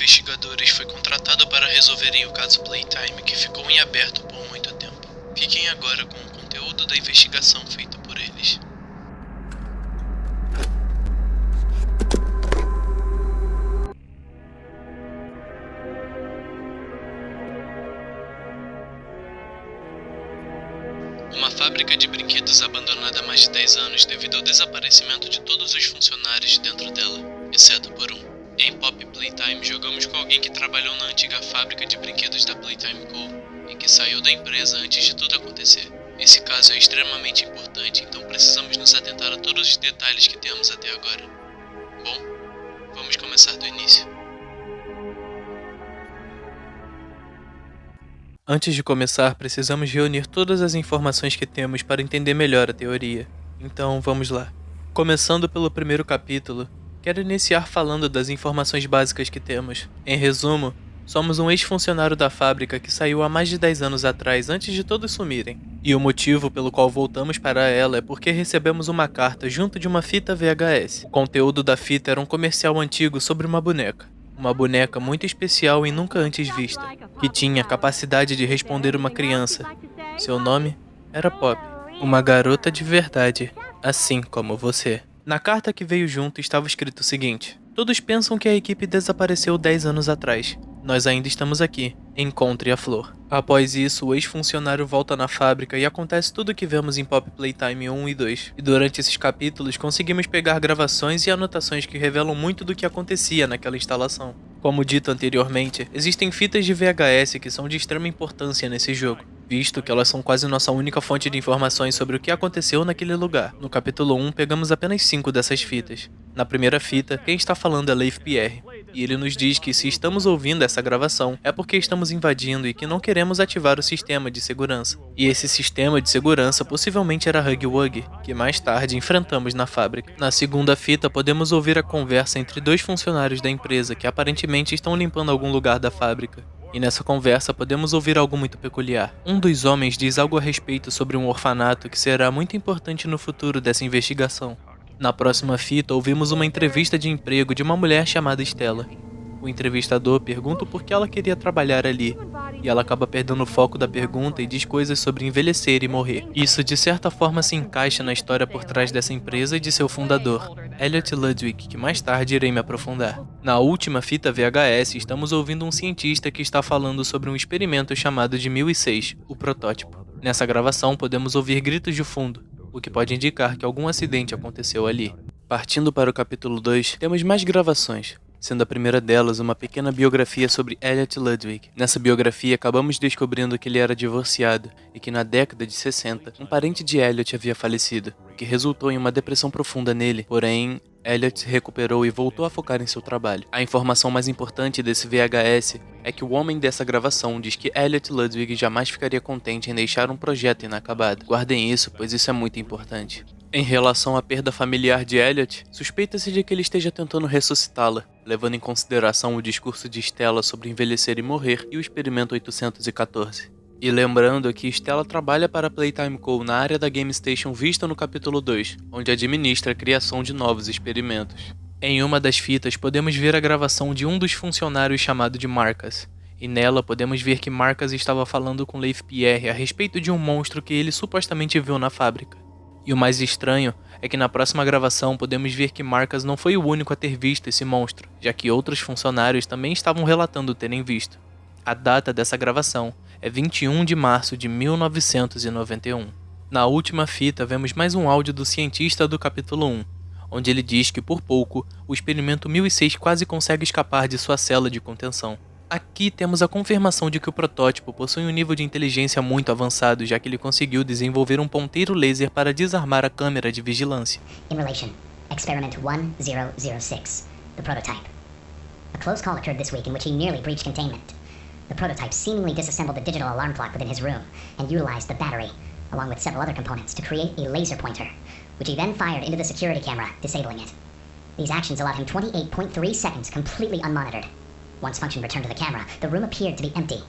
investigadores foi contratado para resolverem o caso Playtime, que ficou em aberto por muito tempo. Fiquem agora com o conteúdo da investigação feita por eles. Uma fábrica de brinquedos abandonada há mais de 10 anos devido ao desaparecimento de todos os funcionários dentro dela, exceto por um. Em Pop Playtime, jogamos com alguém que trabalhou na antiga fábrica de brinquedos da Playtime Co. e que saiu da empresa antes de tudo acontecer. Esse caso é extremamente importante, então precisamos nos atentar a todos os detalhes que temos até agora. Bom, vamos começar do início. Antes de começar, precisamos reunir todas as informações que temos para entender melhor a teoria. Então, vamos lá. Começando pelo primeiro capítulo, quero iniciar falando das informações básicas que temos. Em resumo, somos um ex-funcionário da fábrica que saiu há mais de 10 anos atrás, antes de todos sumirem. E o motivo pelo qual voltamos para ela é porque recebemos uma carta junto de uma fita VHS. O conteúdo da fita era um comercial antigo sobre uma boneca. Uma boneca muito especial e nunca antes vista, que tinha a capacidade de responder uma criança. Seu nome era Pop, uma garota de verdade, assim como você. Na carta que veio junto estava escrito o seguinte: todos pensam que a equipe desapareceu 10 anos atrás. Nós ainda estamos aqui. Encontre a flor. Após isso, o ex-funcionário volta na fábrica e acontece tudo o que vemos em Pop Playtime 1 e 2. E durante esses capítulos, conseguimos pegar gravações e anotações que revelam muito do que acontecia naquela instalação. Como dito anteriormente, existem fitas de VHS que são de extrema importância nesse jogo, visto que elas são quase nossa única fonte de informações sobre o que aconteceu naquele lugar. No capítulo 1, pegamos apenas 5 dessas fitas. Na primeira fita, quem está falando é Leif Pierre, e ele nos diz que se estamos ouvindo essa gravação é porque estamos invadindo e que não queremos ativar o sistema de segurança. E esse sistema de segurança possivelmente era Huggy Wuggy, que mais tarde enfrentamos na fábrica. Na segunda fita, podemos ouvir a conversa entre dois funcionários da empresa que aparentemente estão limpando algum lugar da fábrica. E nessa conversa podemos ouvir algo muito peculiar. Um dos homens diz algo a respeito sobre um orfanato que será muito importante no futuro dessa investigação. Na próxima fita, ouvimos uma entrevista de emprego de uma mulher chamada Stella. O entrevistador pergunta por que ela queria trabalhar ali, e ela acaba perdendo o foco da pergunta e diz coisas sobre envelhecer e morrer. Isso de certa forma se encaixa na história por trás dessa empresa e de seu fundador, Elliot Ludwig, que mais tarde irei me aprofundar. Na última fita VHS, estamos ouvindo um cientista que está falando sobre um experimento chamado de 1006, o protótipo. Nessa gravação podemos ouvir gritos de fundo, o que pode indicar que algum acidente aconteceu ali. Partindo para o capítulo 2, temos mais gravações, sendo a primeira delas uma pequena biografia sobre Elliot Ludwig. Nessa biografia, acabamos descobrindo que ele era divorciado e que na década de 60, um parente de Elliot havia falecido, o que resultou em uma depressão profunda nele. Porém, Elliot se recuperou e voltou a focar em seu trabalho. A informação mais importante desse VHS é que o homem dessa gravação diz que Elliot Ludwig jamais ficaria contente em deixar um projeto inacabado. Guardem isso, pois isso é muito importante. Em relação à perda familiar de Elliot, suspeita-se de que ele esteja tentando ressuscitá-la, levando em consideração o discurso de Stella sobre envelhecer e morrer e o experimento 814. E lembrando que Stella trabalha para a Playtime Co. na área da Game Station vista no capítulo 2, onde administra a criação de novos experimentos. Em uma das fitas podemos ver a gravação de um dos funcionários chamado de Marcus, e nela podemos ver que Marcus estava falando com Leif Pierre a respeito de um monstro que ele supostamente viu na fábrica. E o mais estranho é que na próxima gravação podemos ver que Marcus não foi o único a ter visto esse monstro, já que outros funcionários também estavam relatando terem visto. A data dessa gravação é 21 de março de 1991. Na última fita vemos mais um áudio do cientista do capítulo 1, onde ele diz que por pouco o experimento 1006 quase consegue escapar de sua cela de contenção. Aqui temos a confirmação de que o protótipo possui um nível de inteligência muito avançado, já que ele conseguiu desenvolver um ponteiro laser para desarmar a câmera de vigilância. In relation, Experiment 1006, the prototype. A close call occurred this week in which he nearly breached containment. The prototype seemingly disassembled the digital alarm clock within his room and utilized the battery, along with several other components, to create a laser pointer, which he then fired into the security camera, disabling it. These actions allowed him 28.3 seconds completely unmonitored. Once function returned to the camera, the room appeared to be empty.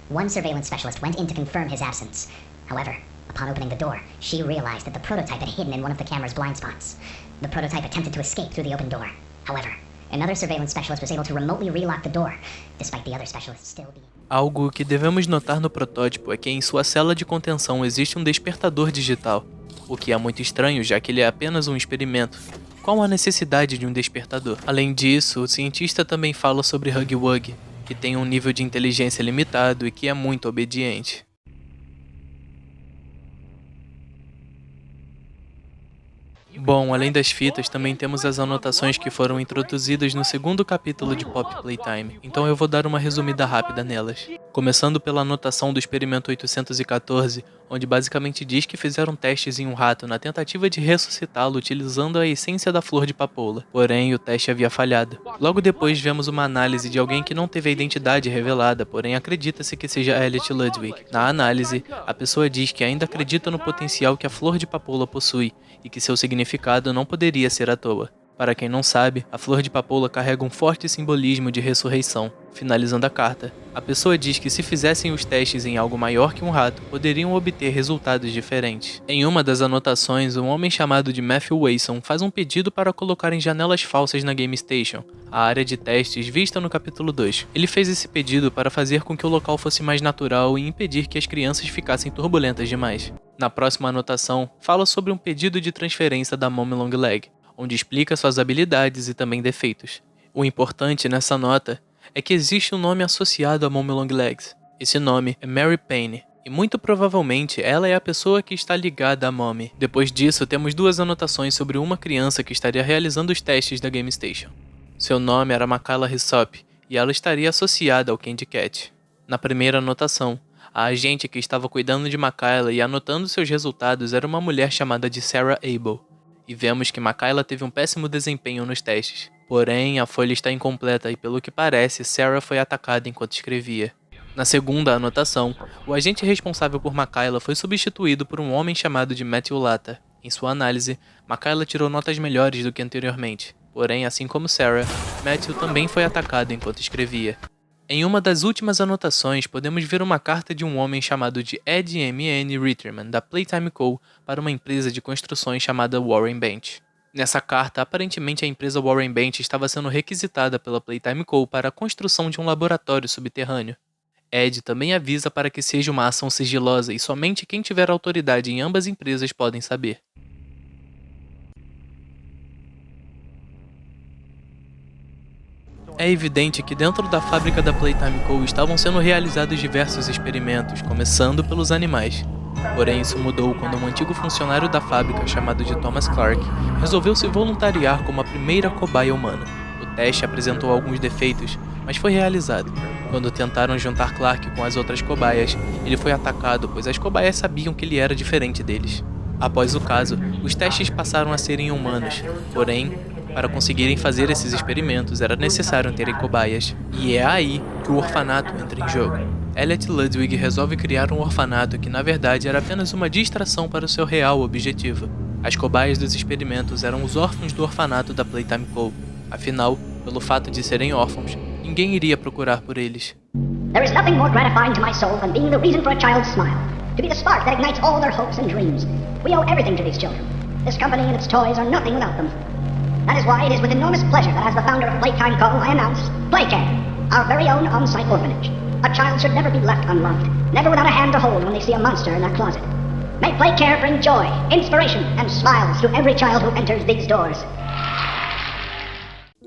One surveillance specialist went in to confirm his absence. However, upon opening the door, she realized that the prototype had hidden in one of the camera's blind spots. The prototype attempted to escape through the open door. However, Another surveillance specialist was able to remotely relock the door, despite the other specialists still being... Algo que devemos notar no protótipo é que em sua cela de contenção existe um despertador digital, o que é muito estranho já que ele é apenas um experimento. Qual a necessidade de um despertador? Além disso, o cientista também fala sobre Huggy Wuggy, que tem um nível de inteligência limitado e que é muito obediente. Bom, além das fitas, também temos as anotações que foram introduzidas no segundo capítulo de Pop Playtime, então eu vou dar uma resumida rápida nelas. Começando pela anotação do experimento 814, onde basicamente diz que fizeram testes em um rato na tentativa de ressuscitá-lo utilizando a essência da flor de papoula, porém o teste havia falhado. Logo depois vemos uma análise de alguém que não teve a identidade revelada, porém acredita-se que seja Elliot Ludwig. Na análise, a pessoa diz que ainda acredita no potencial que a flor de papoula possui, e que seu significado não poderia ser à toa. Para quem não sabe, a flor de papoula carrega um forte simbolismo de ressurreição. Finalizando a carta, a pessoa diz que se fizessem os testes em algo maior que um rato, poderiam obter resultados diferentes. Em uma das anotações, um homem chamado de Matthew Wason faz um pedido para colocar em janelas falsas na Game Station, a área de testes vista no capítulo 2. Ele fez esse pedido para fazer com que o local fosse mais natural e impedir que as crianças ficassem turbulentas demais. Na próxima anotação, fala sobre um pedido de transferência da Mommy Long Leg, onde explica suas habilidades e também defeitos. O importante nessa nota é que existe um nome associado a Mommy Long Legs. Esse nome é Mary Payne, e muito provavelmente ela é a pessoa que está ligada à Mommy. Depois disso, temos duas anotações sobre uma criança que estaria realizando os testes da Game Station. Seu nome era Makayla Hyssop, e ela estaria associada ao Candy Cat. Na primeira anotação, a agente que estava cuidando de Makayla e anotando seus resultados era uma mulher chamada de Sarah Abel. E vemos que Makayla teve um péssimo desempenho nos testes. Porém, a folha está incompleta e, pelo que parece, Sarah foi atacada enquanto escrevia. Na segunda anotação, o agente responsável por Makayla foi substituído por um homem chamado de Matthew Lata. Em sua análise, Makayla tirou notas melhores do que anteriormente. Porém, assim como Sarah, Matthew também foi atacado enquanto escrevia. Em uma das últimas anotações, podemos ver uma carta de um homem chamado de Ed M.N. Ritterman, da Playtime Co., para uma empresa de construções chamada Warren Bench. Nessa carta, aparentemente a empresa Warren Bench estava sendo requisitada pela Playtime Co. para a construção de um laboratório subterrâneo. Ed também avisa para que seja uma ação sigilosa e somente quem tiver autoridade em ambas empresas podem saber. É evidente que dentro da fábrica da Playtime Co. estavam sendo realizados diversos experimentos, começando pelos animais. Porém, isso mudou quando um antigo funcionário da fábrica, chamado de Thomas Clark, resolveu se voluntariar como a primeira cobaia humana. O teste apresentou alguns defeitos, mas foi realizado. Quando tentaram juntar Clark com as outras cobaias, ele foi atacado, pois as cobaias sabiam que ele era diferente deles. Após o caso, os testes passaram a serem humanos, porém, para conseguirem fazer esses experimentos era necessário terem cobaias, e é aí que o orfanato entra em jogo. Elliot Ludwig resolve criar um orfanato que na verdade era apenas uma distração para o seu real objetivo. As cobaias dos experimentos eram os órfãos do orfanato da Playtime Co. Afinal, pelo fato de serem órfãos, ninguém iria procurar por eles. There is nothing more gratifying to my soul than being the reason for a child's smile, to be the spark that ignites all their hopes and dreams. We owe everything to these children. This company and its toys are nothing without them. That is why it is with enormous pleasure that as the founder of Playtime Co. I announce Playcare, our very own on-site orphanage. A child should never be left unloved, never without a hand to hold when they see a monster in that closet. May Playcare bring joy, inspiration, and smiles to every child who enters these doors.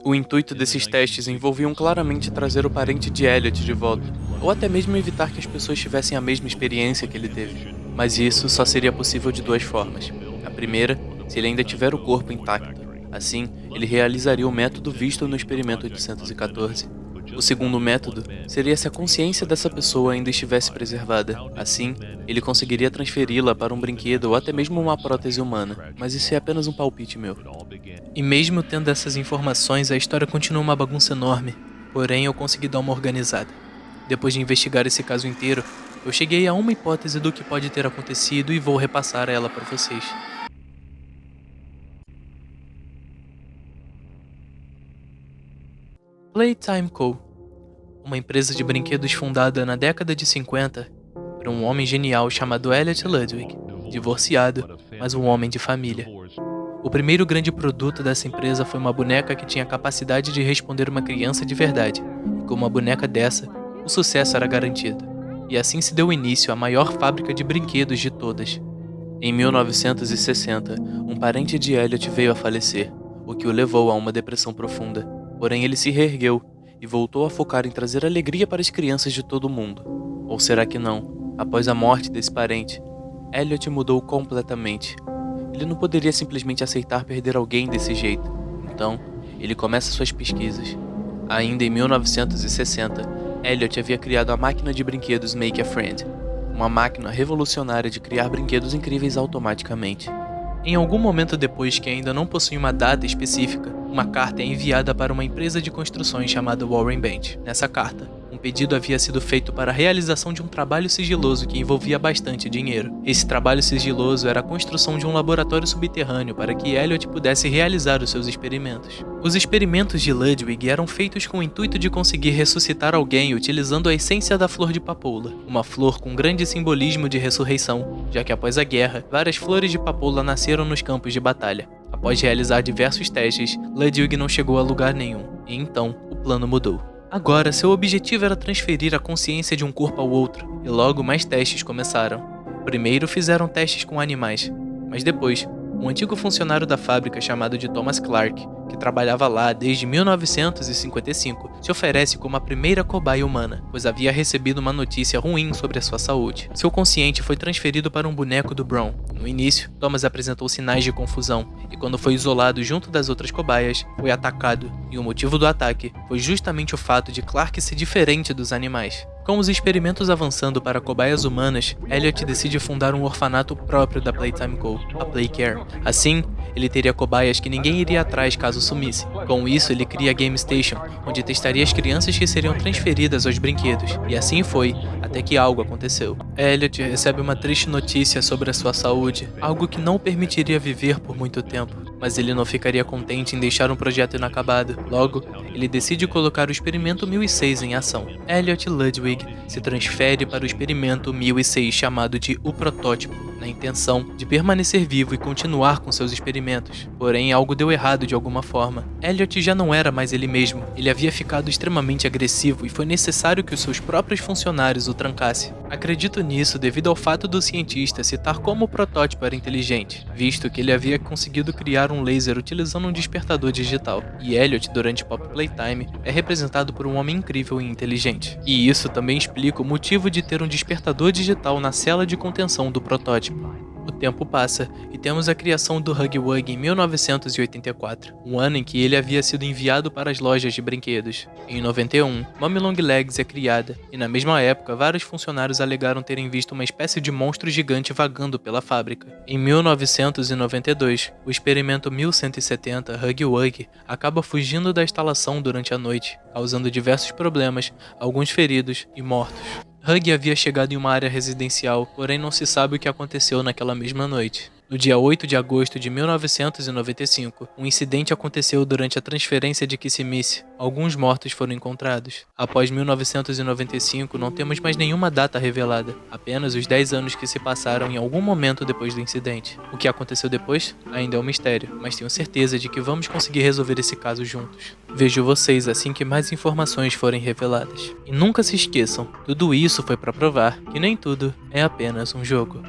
O intuito desses testes envolviam claramente trazer o parente de Elliot de volta, ou até mesmo evitar que as pessoas tivessem a mesma experiência que ele teve. Mas isso só seria possível de duas formas. A primeira, se ele ainda tiver o corpo intacto. Assim, ele realizaria o método visto no experimento 814. O segundo método seria se a consciência dessa pessoa ainda estivesse preservada. Assim, ele conseguiria transferi-la para um brinquedo ou até mesmo uma prótese humana. Mas isso é apenas um palpite meu. E mesmo tendo essas informações, a história continua uma bagunça enorme. Porém, eu consegui dar uma organizada. Depois de investigar esse caso inteiro, eu cheguei a uma hipótese do que pode ter acontecido e vou repassar ela para vocês. Playtime Co., uma empresa de brinquedos fundada na década de 50 por um homem genial chamado Elliot Ludwig, divorciado, mas um homem de família. O primeiro grande produto dessa empresa foi uma boneca que tinha a capacidade de responder uma criança de verdade, e com uma boneca dessa, o sucesso era garantido. E assim se deu início à maior fábrica de brinquedos de todas. Em 1960, um parente de Elliot veio a falecer, o que o levou a uma depressão profunda. Porém, ele se reergueu e voltou a focar em trazer alegria para as crianças de todo o mundo. Ou será que não? Após a morte desse parente, Elliot mudou completamente. Ele não poderia simplesmente aceitar perder alguém desse jeito. Então, ele começa suas pesquisas. Ainda em 1960, Elliot havia criado a máquina de brinquedos Make a Friend, uma máquina revolucionária de criar brinquedos incríveis automaticamente. Em algum momento depois, que ainda não possui uma data específica, uma carta é enviada para uma empresa de construções chamada Warren Bench. Nessa carta, um pedido havia sido feito para a realização de um trabalho sigiloso que envolvia bastante dinheiro. Esse trabalho sigiloso era a construção de um laboratório subterrâneo para que Elliot pudesse realizar os seus experimentos. Os experimentos de Ludwig eram feitos com o intuito de conseguir ressuscitar alguém utilizando a essência da flor de papoula, uma flor com grande simbolismo de ressurreição, já que após a guerra, várias flores de papoula nasceram nos campos de batalha. Após realizar diversos testes, Ludwig não chegou a lugar nenhum, e então o plano mudou. Agora, seu objetivo era transferir a consciência de um corpo ao outro, e logo mais testes começaram. Primeiro fizeram testes com animais, mas depois, um antigo funcionário da fábrica chamado de Thomas Clark, que trabalhava lá desde 1955, se oferece como a primeira cobaia humana, pois havia recebido uma notícia ruim sobre a sua saúde. Seu consciente foi transferido para um boneco do Brown. No início, Thomas apresentou sinais de confusão, e quando foi isolado junto das outras cobaias, foi atacado, e o motivo do ataque foi justamente o fato de Clark ser diferente dos animais. Com os experimentos avançando para cobaias humanas, Elliot decide fundar um orfanato próprio da Playtime Co., a Playcare. Assim, ele teria cobaias que ninguém iria atrás caso sumisse. Com isso, ele cria a Game Station, onde testaria as crianças que seriam transferidas aos brinquedos. E assim foi, até que algo aconteceu. Elliot recebe uma triste notícia sobre a sua saúde, algo que não o permitiria viver por muito tempo. Mas ele não ficaria contente em deixar um projeto inacabado. Logo, ele decide colocar o experimento 1006 em ação. Elliot Ludwig se transfere para o experimento 1006 chamado de O Protótipo, na intenção de permanecer vivo e continuar com seus experimentos. Porém, algo deu errado de alguma forma. Elliot já não era mais ele mesmo. Ele havia ficado extremamente agressivo e foi necessário que os seus próprios funcionários o trancassem. Acredito nisso devido ao fato do cientista citar como o protótipo era inteligente, visto que ele havia conseguido criar um laser utilizando um despertador digital. E Elliot, durante Pop Playtime, é representado por um homem incrível e inteligente. E isso também explica o motivo de ter um despertador digital na cela de contenção do protótipo. O tempo passa e temos a criação do Huggy Wuggy em 1984, um ano em que ele havia sido enviado para as lojas de brinquedos. Em 91, Mommy Long Legs é criada, e na mesma época vários funcionários alegaram terem visto uma espécie de monstro gigante vagando pela fábrica. Em 1992, o experimento 1170 Huggy Wuggy acaba fugindo da instalação durante a noite, causando diversos problemas, alguns feridos e mortos. Huggy havia chegado em uma área residencial, porém não se sabe o que aconteceu naquela mesma noite. No dia 8 de agosto de 1995, um incidente aconteceu durante a transferência de Kissimmee. Alguns mortos foram encontrados. Após 1995, não temos mais nenhuma data revelada, apenas os 10 anos que se passaram em algum momento depois do incidente. O que aconteceu depois ainda é um mistério, mas tenho certeza de que vamos conseguir resolver esse caso juntos. Vejo vocês assim que mais informações forem reveladas. E nunca se esqueçam, tudo isso foi para provar que nem tudo é apenas um jogo.